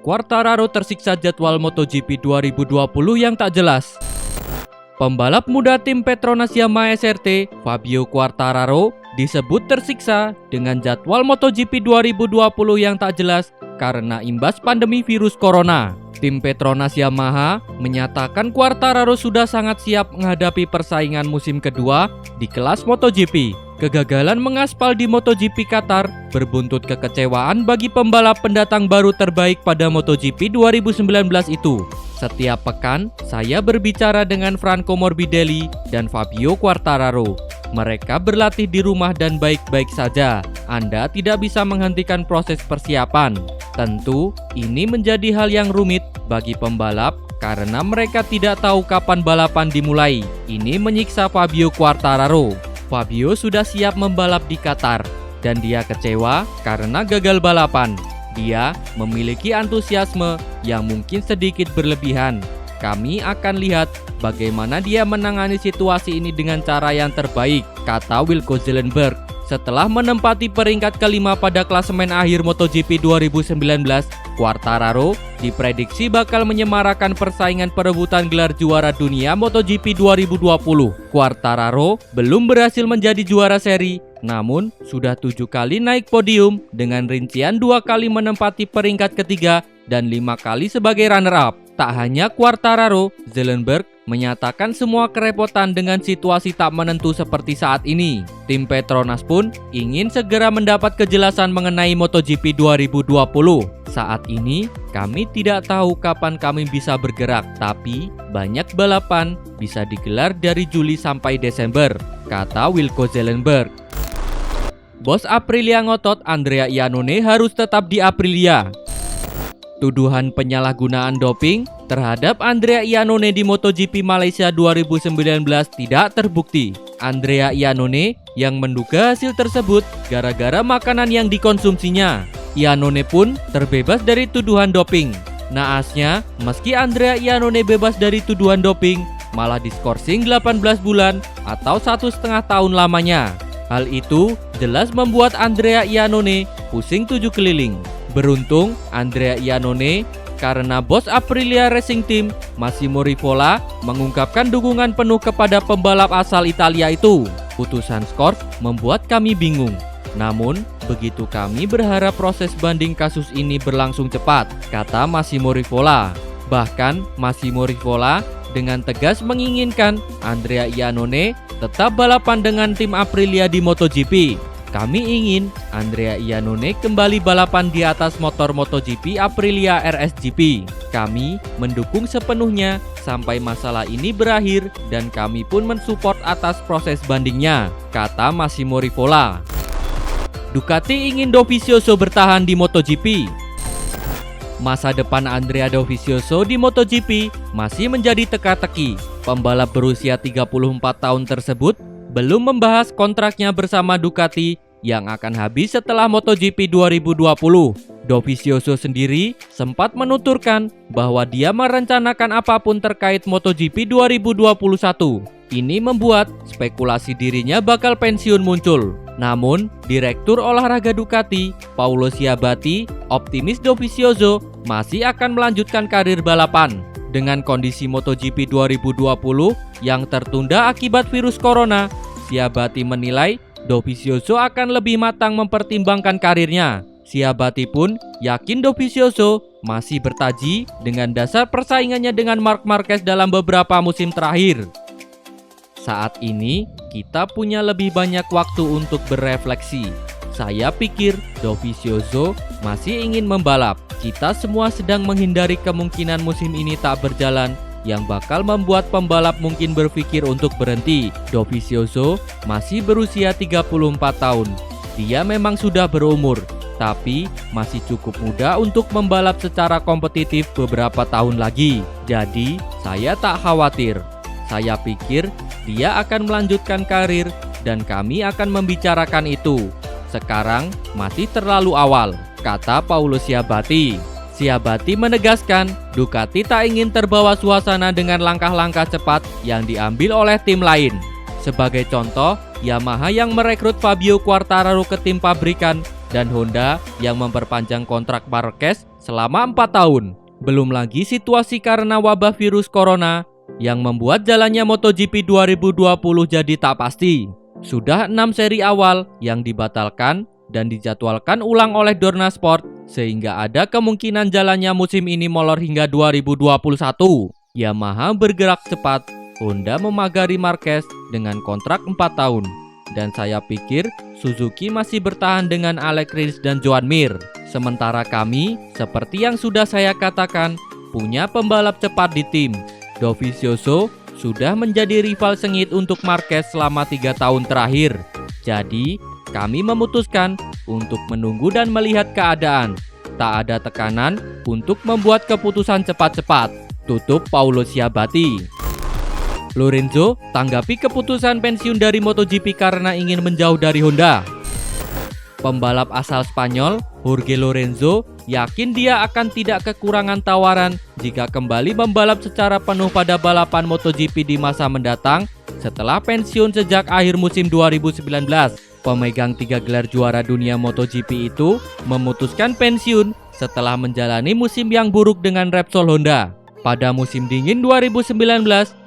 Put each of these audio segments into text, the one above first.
Quartararo tersiksa jadwal MotoGP 2020 yang tak jelas. Pembalap muda tim Petronas Yamaha SRT, Fabio Quartararo, disebut tersiksa dengan jadwal MotoGP 2020 yang tak jelas karena imbas pandemi virus corona. Tim Petronas Yamaha menyatakan Quartararo sudah sangat siap menghadapi persaingan musim kedua di kelas MotoGP. Kegagalan mengaspal di MotoGP Qatar berbuntut kekecewaan bagi pembalap pendatang baru terbaik pada MotoGP 2019 itu. Setiap pekan, saya berbicara dengan Franco Morbidelli dan Fabio Quartararo. Mereka berlatih di rumah dan baik-baik saja. Anda tidak bisa menghentikan proses persiapan. Tentu, ini menjadi hal yang rumit bagi pembalap karena mereka tidak tahu kapan balapan dimulai. Ini menyiksa Fabio Quartararo. Fabio sudah siap membalap di Qatar dan dia kecewa karena gagal balapan. Dia memiliki antusiasme yang mungkin sedikit berlebihan. Kami akan lihat bagaimana dia menangani situasi ini dengan cara yang terbaik, kata Wilco Zelenberg. Setelah menempati peringkat kelima pada klasemen akhir MotoGP 2019, Quartararo diprediksi bakal menyemarakan persaingan perebutan gelar juara dunia MotoGP 2020. Quartararo belum berhasil menjadi juara seri, namun sudah 7 kali naik podium dengan rincian 2 kali menempati peringkat ketiga dan 5 kali sebagai runner-up. Tak hanya Quartararo, Zelenberg menyatakan semua kerepotan dengan situasi tak menentu seperti saat ini. Tim Petronas pun ingin segera mendapat kejelasan mengenai MotoGP 2020. Saat ini, kami tidak tahu kapan kami bisa bergerak, tapi banyak balapan bisa digelar dari Juli sampai Desember, kata Wilco Zelenberg. Bos Aprilia ngotot Andrea Iannone harus tetap di Aprilia. Tuduhan penyalahgunaan doping terhadap Andrea Iannone di MotoGP Malaysia 2019 tidak terbukti. Andrea Iannone yang menduga hasil tersebut gara-gara makanan yang dikonsumsinya. Iannone pun terbebas dari tuduhan doping. Naasnya, meski Andrea Iannone bebas dari tuduhan doping, malah diskorsing 18 bulan atau 1,5 tahun lamanya. Hal itu jelas membuat Andrea Iannone pusing 7 keliling. Beruntung Andrea Iannone karena bos Aprilia Racing Team, Massimo Rivola, mengungkapkan dukungan penuh kepada pembalap asal Italia itu. Putusan skor membuat kami bingung. Namun, begitu kami berharap proses banding kasus ini berlangsung cepat, kata Massimo Rivola. Bahkan, Massimo Rivola dengan tegas menginginkan Andrea Iannone tetap balapan dengan tim Aprilia di MotoGP. Kami ingin Andrea Iannone kembali balapan di atas motor MotoGP Aprilia RSGP. Kami mendukung sepenuhnya sampai masalah ini berakhir dan kami pun mensupport atas proses bandingnya, kata Massimo Rivola. Ducati ingin Dovizioso bertahan di MotoGP. Masa depan Andrea Dovizioso di MotoGP masih menjadi teka-teki. Pembalap berusia 34 tahun tersebut belum membahas kontraknya bersama Ducati yang akan habis setelah MotoGP 2020. Dovizioso sendiri sempat menuturkan bahwa dia merencanakan apapun terkait MotoGP 2021. Ini membuat spekulasi dirinya bakal pensiun muncul. Namun, Direktur Olahraga Ducati, Paulo Ciabatti, optimis Dovizioso masih akan melanjutkan karir balapan. Dengan kondisi MotoGP 2020 yang tertunda akibat virus corona, Ciabatti menilai Dovizioso akan lebih matang mempertimbangkan karirnya. Ciabatti pun yakin Dovizioso masih bertaji dengan dasar persaingannya dengan Marc Marquez dalam beberapa musim terakhir. Saat ini, kita punya lebih banyak waktu untuk berefleksi. Saya pikir Dovizioso masih ingin membalap. Kita semua sedang menghindari kemungkinan musim ini tak berjalan yang bakal membuat pembalap mungkin berpikir untuk berhenti. Dovizioso masih berusia 34 tahun. Dia memang sudah berumur, tapi masih cukup muda untuk membalap secara kompetitif beberapa tahun lagi. Jadi, saya tak khawatir. Saya pikir dia akan melanjutkan karir dan kami akan membicarakan itu. Sekarang masih terlalu awal, kata Paulo Ciabatti. Ciabatti menegaskan Ducati tak ingin terbawa suasana dengan langkah-langkah cepat yang diambil oleh tim lain. Sebagai contoh, Yamaha yang merekrut Fabio Quartararo ke tim pabrikan dan Honda yang memperpanjang kontrak Marquez selama 4 tahun. Belum lagi situasi karena wabah virus corona yang membuat jalannya MotoGP 2020 jadi tak pasti. Sudah 6 seri awal yang dibatalkan dan dijadwalkan ulang oleh Dorna Sport, sehingga ada kemungkinan jalannya musim ini molor hingga 2021. Yamaha bergerak cepat, Honda memagari Marquez dengan kontrak 4 tahun. Dan saya pikir Suzuki masih bertahan dengan Alex Rins dan Joan Mir. Sementara kami, seperti yang sudah saya katakan, punya pembalap cepat di tim. Dovizioso sudah menjadi rival sengit untuk Marquez selama 3 tahun terakhir. Jadi, kami memutuskan untuk menunggu dan melihat keadaan. Tak ada tekanan untuk membuat keputusan cepat-cepat. Tutup Paulo Ciabatti. Lorenzo tanggapi keputusan pensiun dari MotoGP karena ingin menjauh dari Honda. Pembalap asal Spanyol, Jorge Lorenzo, yakin dia akan tidak kekurangan tawaran jika kembali membalap secara penuh pada balapan MotoGP di masa mendatang setelah pensiun sejak akhir musim 2019. Pemegang 3 gelar juara dunia MotoGP itu memutuskan pensiun setelah menjalani musim yang buruk dengan Repsol Honda. Pada musim dingin 2019,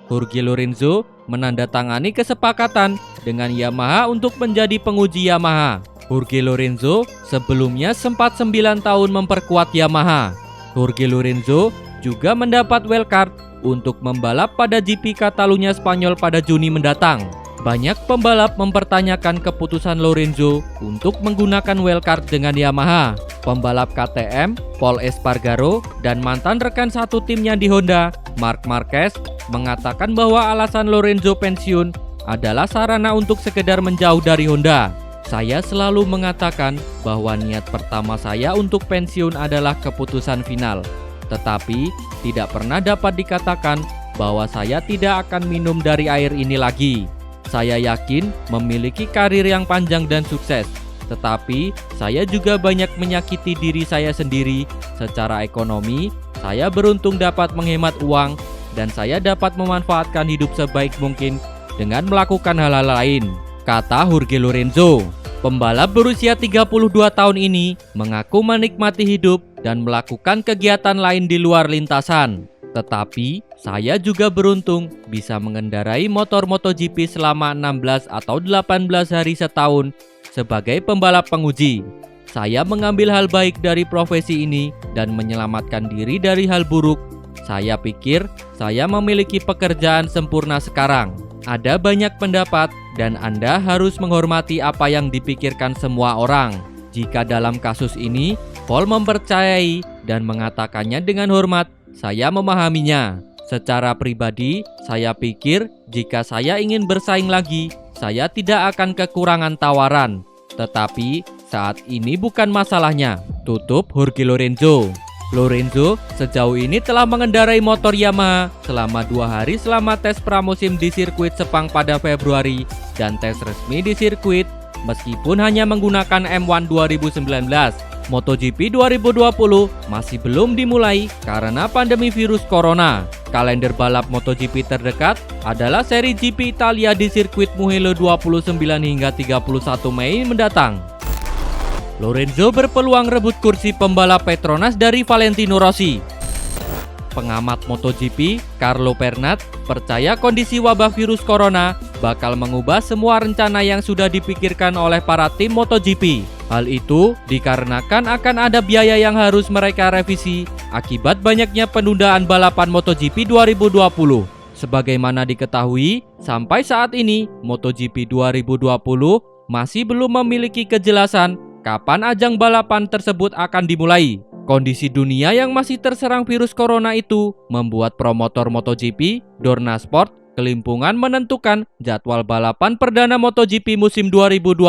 Jorge Lorenzo menandatangani kesepakatan dengan Yamaha untuk menjadi penguji Yamaha. Jorge Lorenzo sebelumnya sempat 9 tahun memperkuat Yamaha. Jorge Lorenzo juga mendapat wildcard untuk membalap pada GP Catalunya Spanyol pada Juni mendatang. Banyak pembalap mempertanyakan keputusan Lorenzo untuk menggunakan wildcard dengan Yamaha. Pembalap KTM, Pol Espargaro, dan mantan rekan satu timnya di Honda, Marc Marquez, mengatakan bahwa alasan Lorenzo pensiun adalah sarana untuk sekedar menjauh dari Honda. Saya selalu mengatakan bahwa niat pertama saya untuk pensiun adalah keputusan final. Tetapi tidak pernah dapat dikatakan bahwa saya tidak akan minum dari air ini lagi. Saya yakin memiliki karir yang panjang dan sukses. Tetapi saya juga banyak menyakiti diri saya sendiri. Secara ekonomi, saya beruntung dapat menghemat uang dan saya dapat memanfaatkan hidup sebaik mungkin dengan melakukan hal-hal lain, kata Jorge Lorenzo. Pembalap berusia 32 tahun ini mengaku menikmati hidup dan melakukan kegiatan lain di luar lintasan. Tetapi saya juga beruntung bisa mengendarai motor MotoGP selama 16 atau 18 hari setahun sebagai pembalap penguji. Saya mengambil hal baik dari profesi ini dan menyelamatkan diri dari hal buruk. Saya pikir saya memiliki pekerjaan sempurna sekarang. Ada banyak pendapat dan Anda harus menghormati apa yang dipikirkan semua orang. Jika dalam kasus ini, Paul mempercayai dan mengatakannya dengan hormat, saya memahaminya. Secara pribadi, saya pikir jika saya ingin bersaing lagi, saya tidak akan kekurangan tawaran. Tetapi saat ini bukan masalahnya, tutup Jorge Lorenzo. Lorenzo sejauh ini telah mengendarai motor Yamaha selama 2 hari selama tes pramusim di sirkuit Sepang pada Februari dan tes resmi di sirkuit meskipun hanya menggunakan M1 2019. MotoGP 2020 masih belum dimulai karena pandemi virus corona. Kalender balap MotoGP terdekat adalah seri GP Italia di sirkuit Mugello 29 hingga 31 Mei mendatang. Lorenzo berpeluang rebut kursi pembalap Petronas dari Valentino Rossi. Pengamat MotoGP, Carlo Pernat, percaya kondisi wabah virus corona bakal mengubah semua rencana yang sudah dipikirkan oleh para tim MotoGP. Hal itu dikarenakan akan ada biaya yang harus mereka revisi akibat banyaknya penundaan balapan MotoGP 2020. Sebagaimana diketahui, sampai saat ini MotoGP 2020 masih belum memiliki kejelasan kapan ajang balapan tersebut akan dimulai. Kondisi dunia yang masih terserang virus corona itu membuat promotor MotoGP, Dorna Sport, kelimpungan menentukan jadwal balapan perdana MotoGP musim 2020.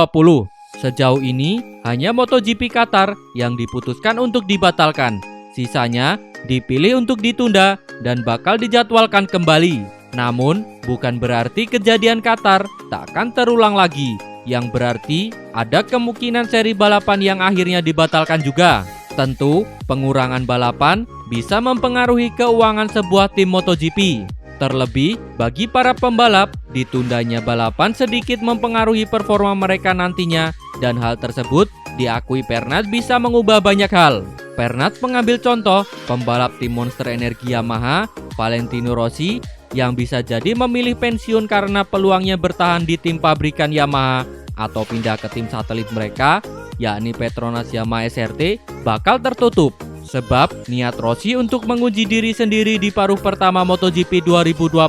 Sejauh ini, hanya MotoGP Qatar yang diputuskan untuk dibatalkan. Sisanya dipilih untuk ditunda dan bakal dijadwalkan kembali. Namun, bukan berarti kejadian Qatar tak akan terulang lagi, yang berarti ada kemungkinan seri balapan yang akhirnya dibatalkan juga. Tentu, pengurangan balapan bisa mempengaruhi keuangan sebuah tim MotoGP. Terlebih, bagi para pembalap, ditundanya balapan sedikit mempengaruhi performa mereka nantinya, dan hal tersebut diakui Pernat bisa mengubah banyak hal. Pernat mengambil contoh pembalap tim Monster Energi Yamaha, Valentino Rossi, yang bisa jadi memilih pensiun karena peluangnya bertahan di tim pabrikan Yamaha atau pindah ke tim satelit mereka, yakni Petronas Yamaha SRT, bakal tertutup. Sebab niat Rossi untuk menguji diri sendiri di paruh pertama MotoGP 2020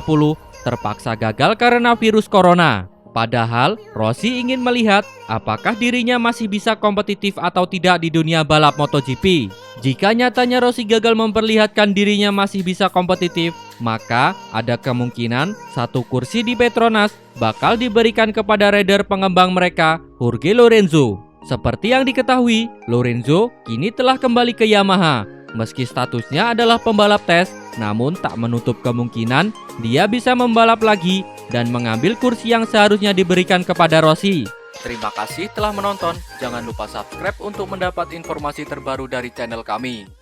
terpaksa gagal karena virus corona. Padahal Rossi ingin melihat apakah dirinya masih bisa kompetitif atau tidak di dunia balap MotoGP. Jika nyatanya Rossi gagal memperlihatkan dirinya masih bisa kompetitif, maka ada kemungkinan satu kursi di Petronas bakal diberikan kepada rider pengembang mereka, Jorge Lorenzo. Seperti yang diketahui, Lorenzo kini telah kembali ke Yamaha. Meski statusnya adalah pembalap tes, namun tak menutup kemungkinan dia bisa membalap lagi dan mengambil kursi yang seharusnya diberikan kepada Rossi. Terima kasih telah menonton. Jangan lupa subscribe untuk mendapat informasi terbaru dari channel kami.